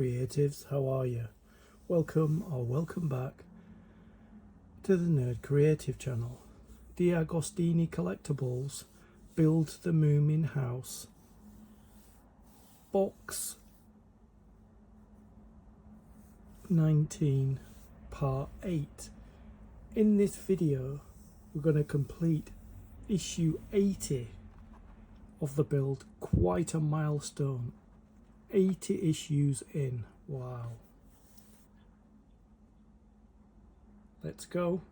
creatives, how are you? Welcome back to the Nerd Creative channel. DeAgostini Collectibles Build the Moomin House Box 19 Part 8. In this video we're going to complete issue 80 of the build. Quite a milestone. 80 issues in. Wow. Let's go.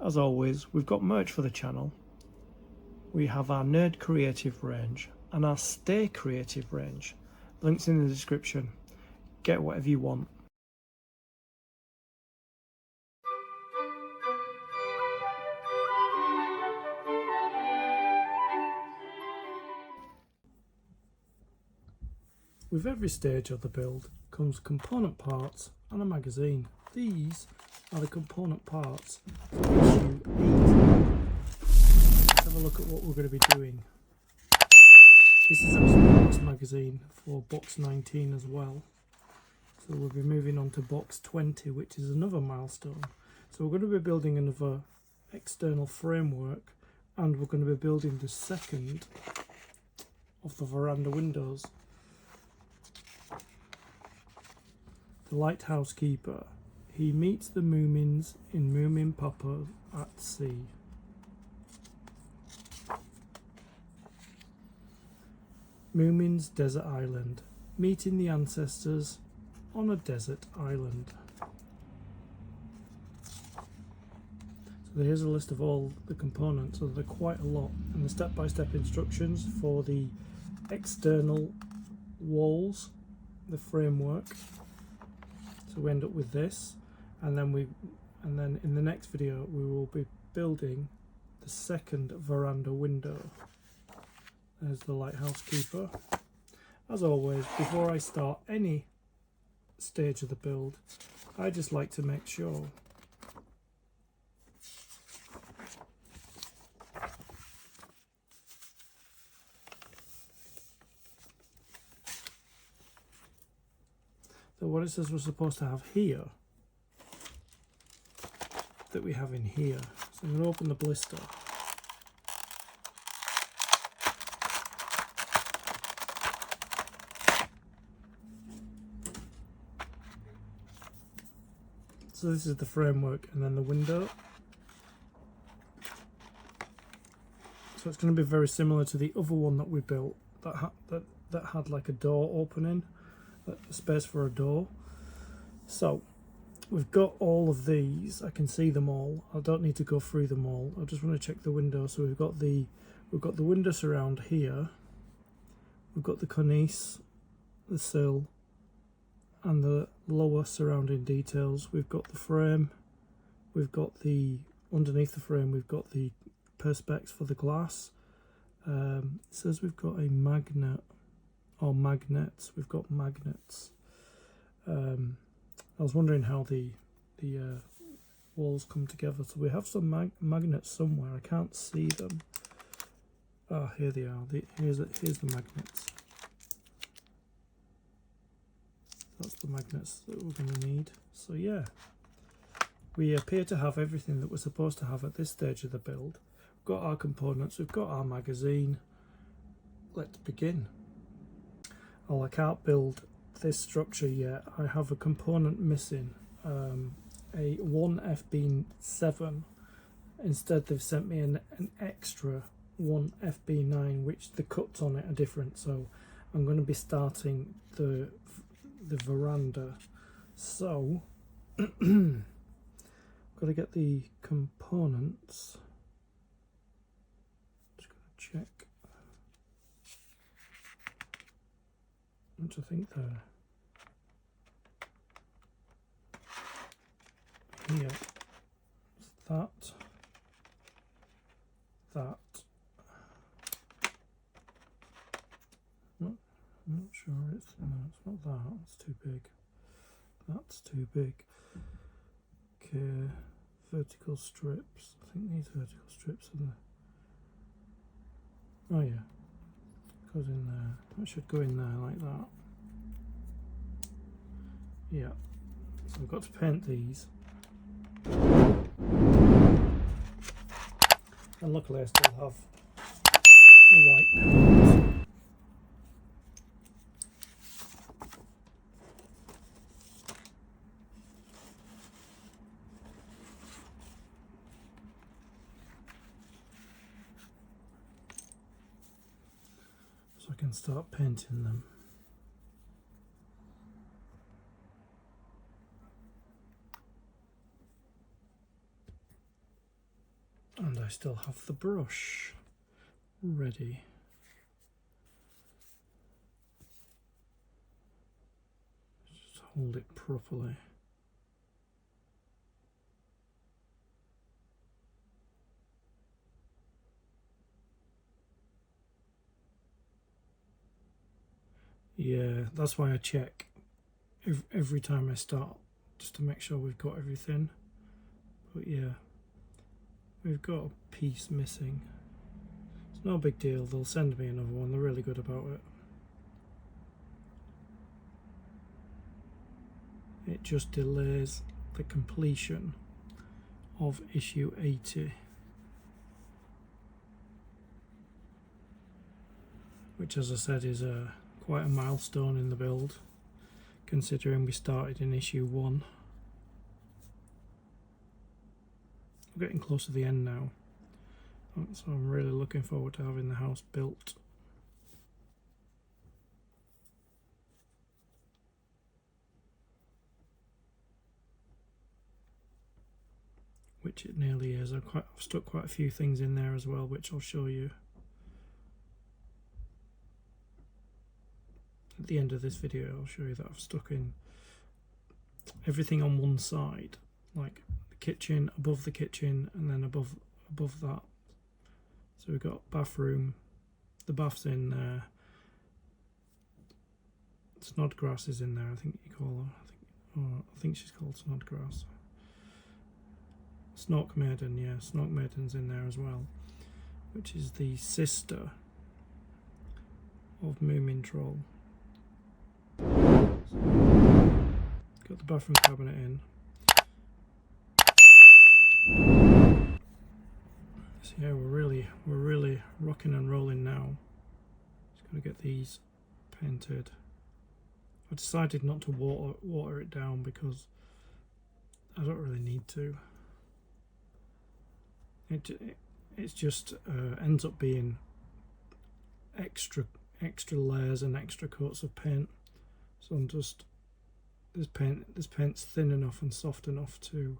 As always, we've got merch for the channel. We have our Nerd Creative range and our Stay Creative range. Links in the description. Get whatever you want. With every stage of the build, comes component parts and a magazine. These are the component parts for issue 18. Let's have a look at what we're going to be doing. This is actually the last magazine for box 19 as well. So we'll be moving on to box 20, which is another milestone. So we're going to be building another external framework, and we're going to be building the second of the veranda windows. The lighthouse keeper. He meets the Moomins in Moomin Papa at sea. Moomin's desert island. Meeting the ancestors on a desert island. So here's a list of all the components, so there are quite a lot, and the step-by-step instructions for the external walls, the framework. So we end up with this, and then in the next video we will be building the second veranda window. There's the lighthouse keeper. As always, before I start any stage of the build, I just like to make sure that what it says we're supposed to have here, that we have in here. So I'm going to open the blister. So this is the framework and then the window. So it's going to be very similar to the other one that we built that had like a door opening, a space for a door. So we've got all of these. I can see them all. I don't need to go through them all. I just want to check the window. So we've got the window surround here. We've got the cornice, the sill, and the lower surrounding details. We've got the frame, we've got the underneath the frame, we've got the perspex for the glass. It says we've got a magnet or magnets. We've got magnets. I was wondering how the walls come together. So we have some magnets somewhere. I can't see them. Ah, here they are. Here's the magnets. That's the magnets that we're going to need. So yeah, we appear to have everything that we're supposed to have at this stage of the build. We've got our components, we've got our magazine. Let's begin. Oh, I can't build this structure yet. I have a component missing, a 1FB7. Instead they've sent me an extra 1FB9, which the cuts on it are different. So I'm going to be starting the veranda. So got to get the components. Just going to check, which I think they're here. It's that. I'm not sure it's not that, it's too big. That's too big. Okay, vertical strips. I think these vertical strips are the. Oh yeah. Goes in there. That should go in there like that. Yeah. So I've got to paint these. And luckily I still have the white paint. So I can start painting them. And I still have the brush ready. Just hold it properly. Yeah, that's why I check every time I start, just to make sure we've got everything. But yeah, we've got a piece missing. It's no big deal, they'll send me another one, they're really good about it. It just delays the completion of issue 80, which, as I said, is quite a milestone in the build, considering we started in issue 1. We're getting close to the end now, so I'm really looking forward to having the house built. Which it nearly is. I've stuck quite a few things in there as well, which I'll show you at the end of this video. I'll show you that I've stuck in everything on one side, like the kitchen, above the kitchen, and then above that. So we've got bathroom, the bath's in there, Snodgrass is in there, I think you call her. I think she's called Snodgrass. Snork Maiden, yeah, Snork Maiden's in there as well, which is the sister of Moomin Troll. So, got the bathroom cabinet in. So yeah, we're really rocking and rolling now. Just gotta get these painted. I decided not to water it down because I don't really need to. It's just ends up being extra layers and extra coats of paint. So I'm just this paint's thin enough and soft enough to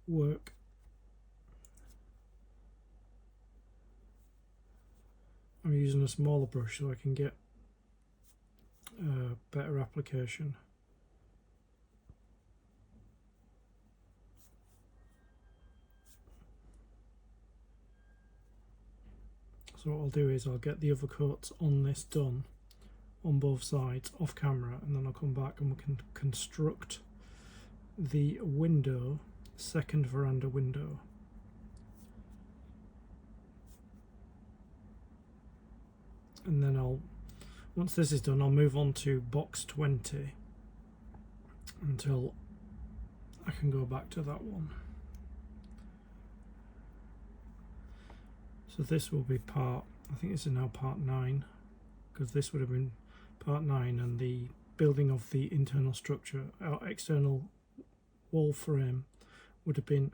work. I'm using a smaller brush so I can get better application. So what I'll do is I'll get the other coats on this done on both sides off camera, and then I'll come back and we can construct the window, second veranda window. And then once this is done, I'll move on to box 20 until I can go back to that one. So this will be I think this is now part 9, because this would have been part 9, and the building of the internal structure, our external wall frame, would have been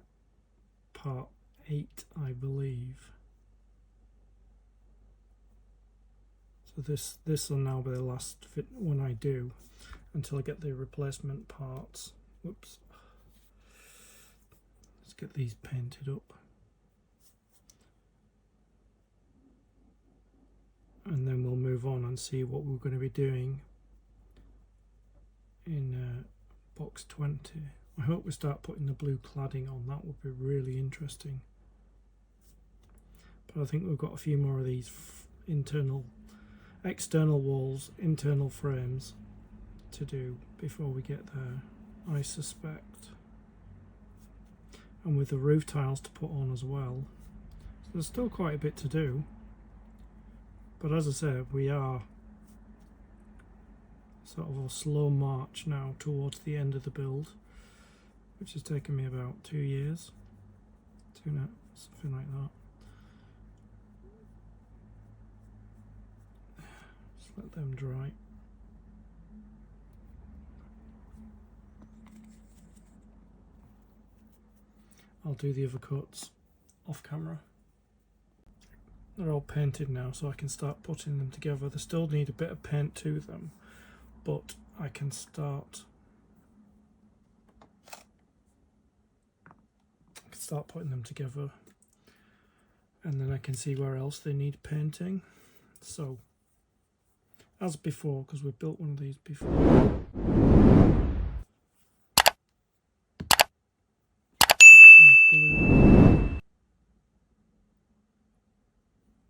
part 8, I believe. So this will now be the last one I do until I get the replacement parts. Whoops. Let's get these painted up. And then we'll move on and see what we're going to be doing in box 20. I hope we start putting the blue cladding on. That would be really interesting. But I think we've got a few more of these external walls, internal frames to do before we get there, I suspect. And with the roof tiles to put on as well. So there's still quite a bit to do. But as I said, we are sort of a slow march now towards the end of the build, which has taken me about 2 years, something like that. Just let them dry. I'll do the other cuts off camera. They're all painted now, so I can start putting them together. They still need a bit of paint to them, but I can start putting them together, and then I can see where else they need painting. So, as before, because we've built one of these before,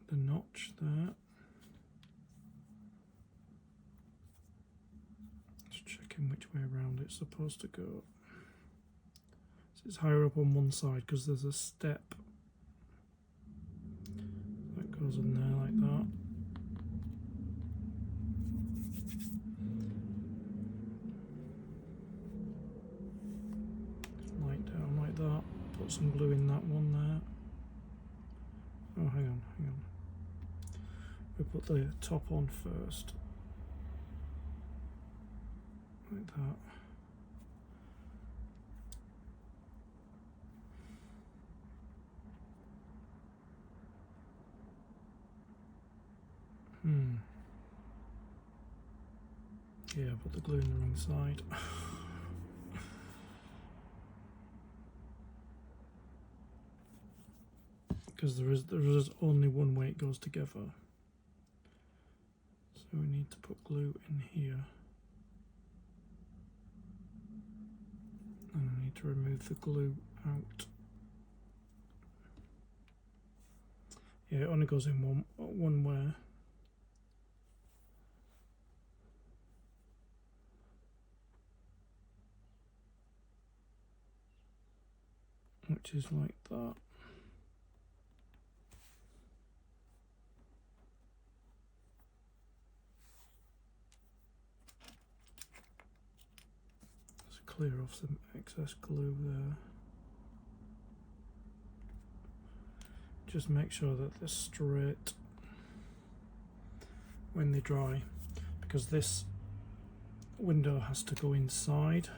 the notch there. Just checking looking which way around it's supposed to go. So it's higher up on one side because there's a step that goes in there like that. Light down like that. Put some glue in that one there. Oh, hang on. We put the top on first. Like that. Yeah, put the glue in the wrong side. Because there is only one way it goes together. So we need to put glue in here. And I need to remove the glue out. Yeah, it only goes in one way. Which is like that. Let's clear off some excess glue there. Just make sure that they're straight when they dry, because this window has to go inside,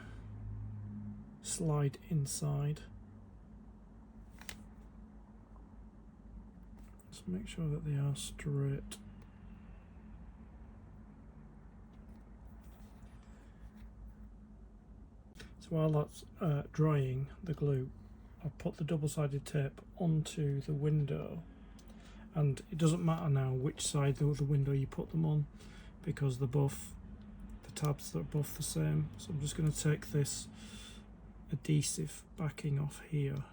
slide inside. So make sure that they are straight. So while that's drying, the glue, I'll put the double-sided tape onto the window, and it doesn't matter now which side of the window you put them on, because they're both, the tabs are both the same. So I'm just going to take this adhesive backing off here,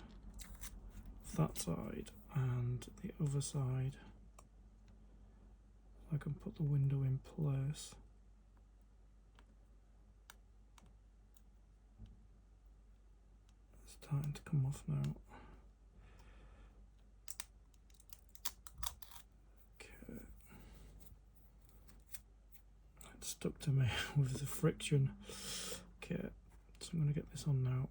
that side and the other side, so I can put the window in place. It's starting to come off now. Okay, it's stuck to me with the friction. Okay, so I'm going to get this on now.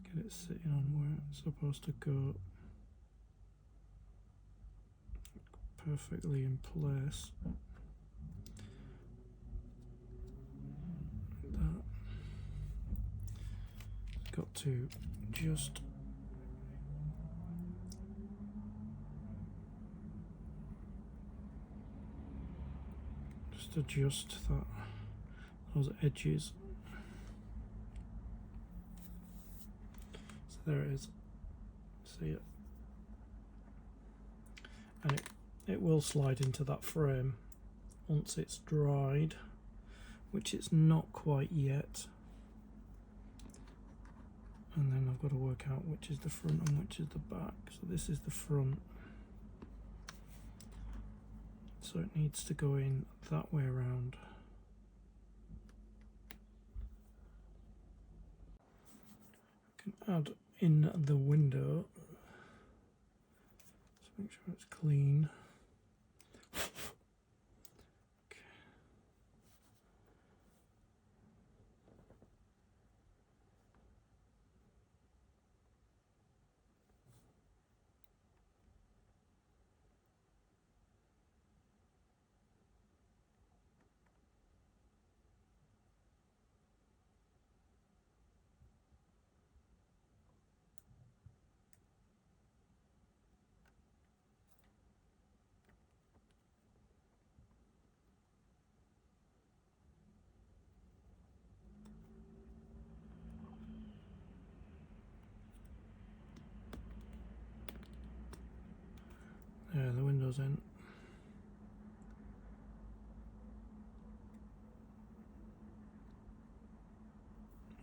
Let's get it sitting on where it's supposed to go. Perfectly in place. Like that. Got to just adjust those edges. So there it is. See it? And it will slide into that frame once it's dried, which it's not quite yet. And then I've got to work out which is the front and which is the back. So this is the front. So it needs to go in that way around. I can add in the window. So make sure it's clean. Yeah, the window's in.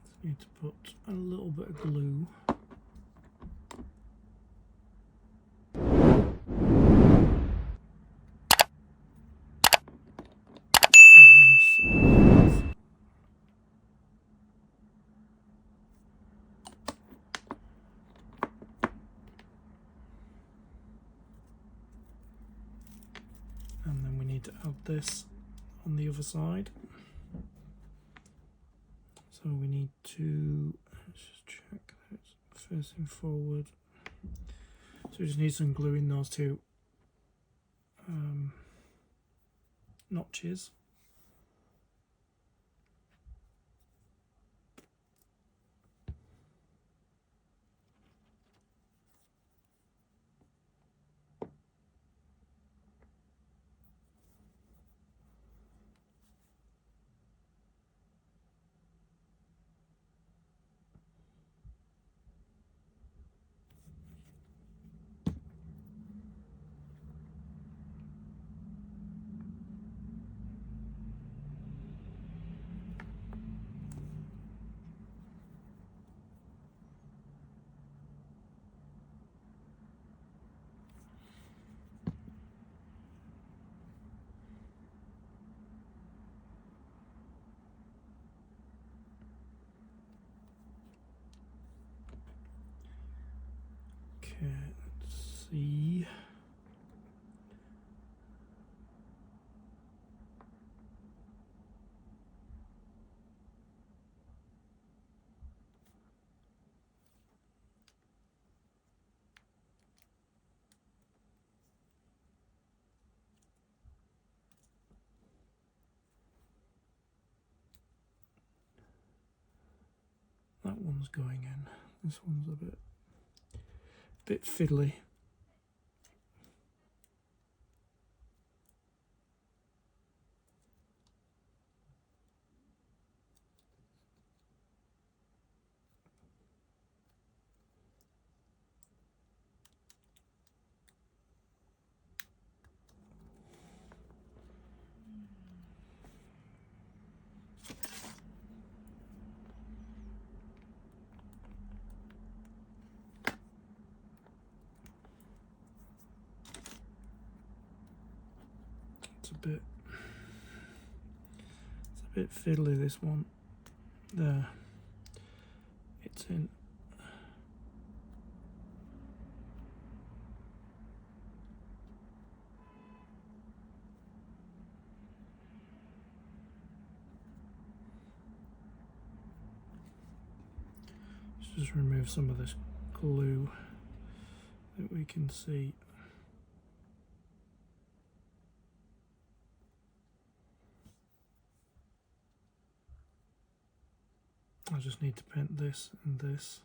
Just need to put a little bit of glue. need to add this on the other side. So we need to, let's just check that it's facing forward. So we just need some glue in those two notches. Okay, let's see. That one's going in. This one's a bit fiddly. It's a bit fiddly, this one. There. It's in. Let's just remove some of this glue that we can see. I just need to paint this and this.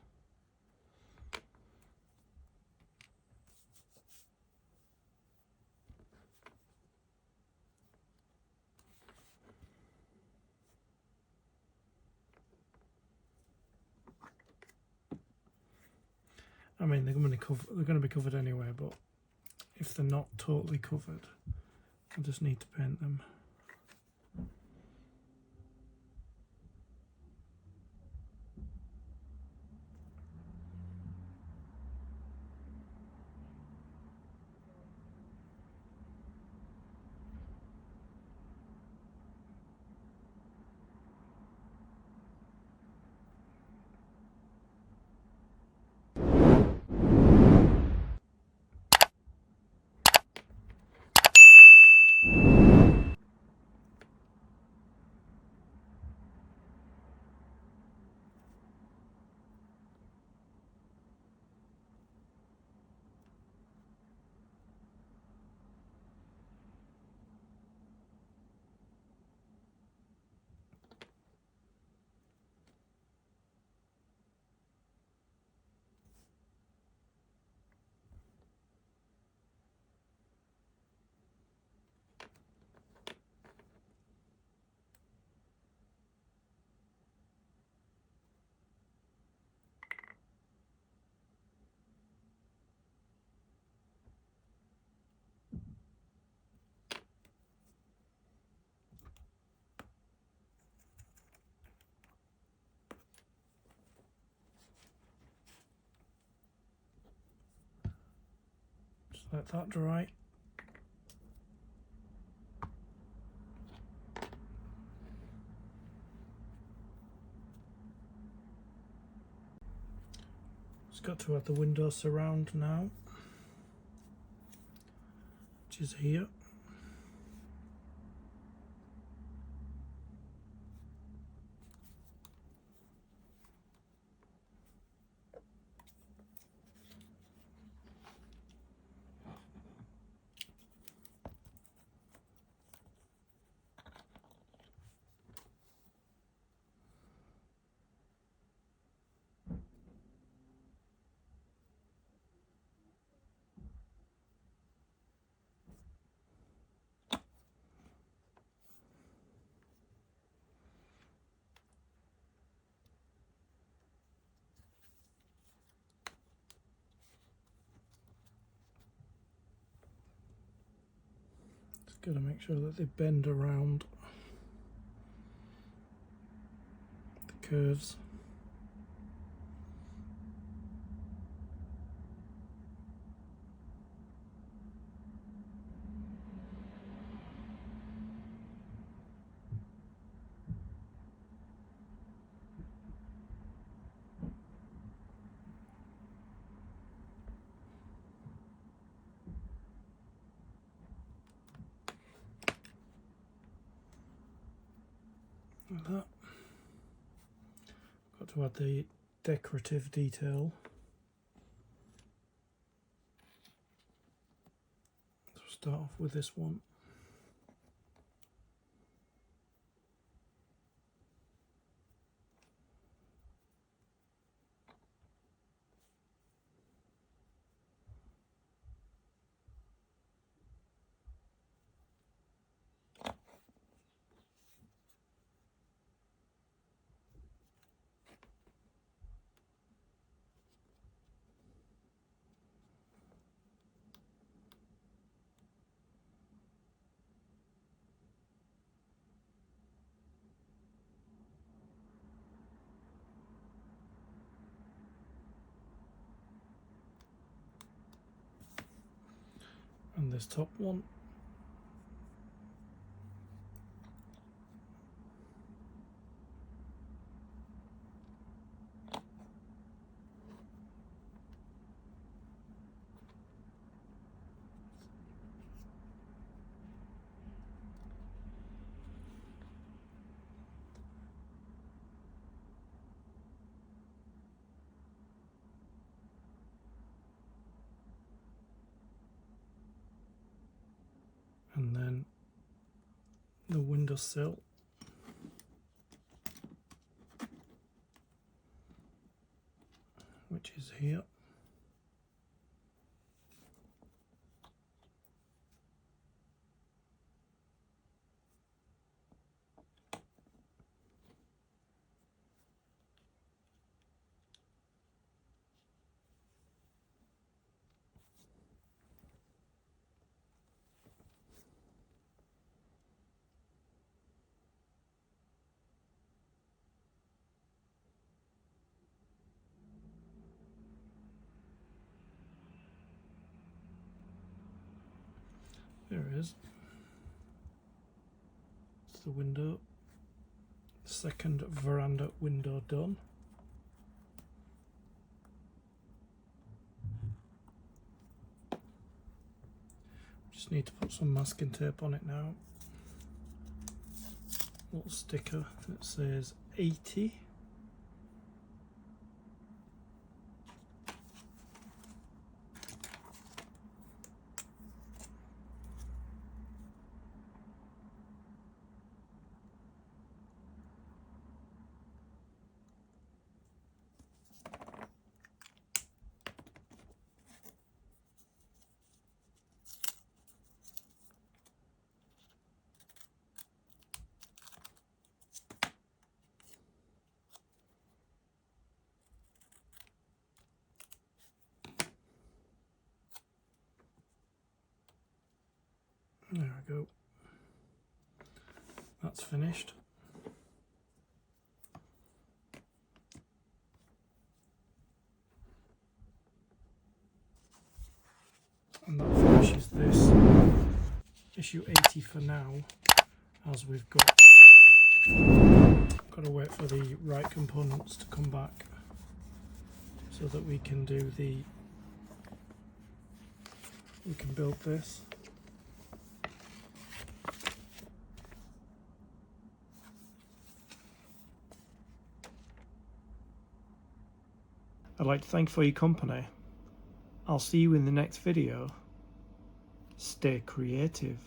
I mean, they're going to be covered anyway, but if they're not totally covered, I just need to paint them. Just let that dry. Just got to add the window surround now, which is here. got to make sure that they bend around the curves. Like that. Got to add the decorative detail. So start off with this one. And this top one. And then the windowsill. Which is here. There it is. It's the window. Second veranda window done. Just need to put some masking tape on it now. Little sticker that says 80. There we go. That's finished. And that finishes this issue 80 for now, as we've got to wait for the right components to come back so that we can build this. I'd like to thank you for your company. I'll see you in the next video. Stay creative.